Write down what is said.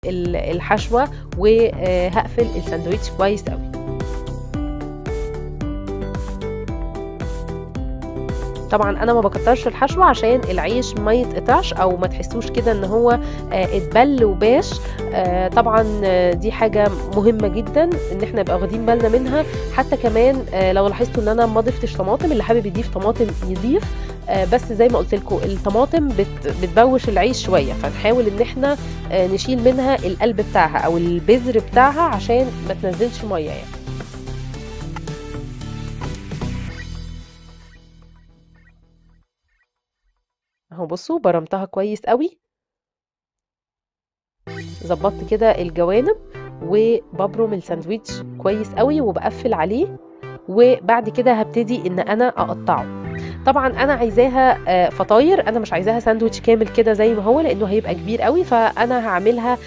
الحشوة وهقفل الساندوتش كويس قوي. طبعا انا ما بكترش الحشوة عشان العيش ما يتقطعش او ما تحسوش كده ان هو اتبل وباش. طبعا دي حاجة مهمة جدا ان احنا نبقى واخدين بالنا منها. حتى كمان لو لاحظتوا ان انا ما ضفتش طماطم، اللي حابب يضيف طماطم يضيف، بس زي ما قلت لكم الطماطم بتبوش العيش شوية، فنحاول ان احنا نشيل منها القلب بتاعها او البذر بتاعها عشان ما تنزلش مية يعني. اهو بصوا برمتها كويس قوي، ظبطت كده الجوانب وببرم الساندويتش كويس قوي وبقفل عليه، وبعد كده هبتدي ان انا اقطعه. طبعا انا عايزاها فطاير، انا مش عايزاها ساندويتش كامل كده زي ما هو لانه هيبقى كبير قوي، فانا هعملها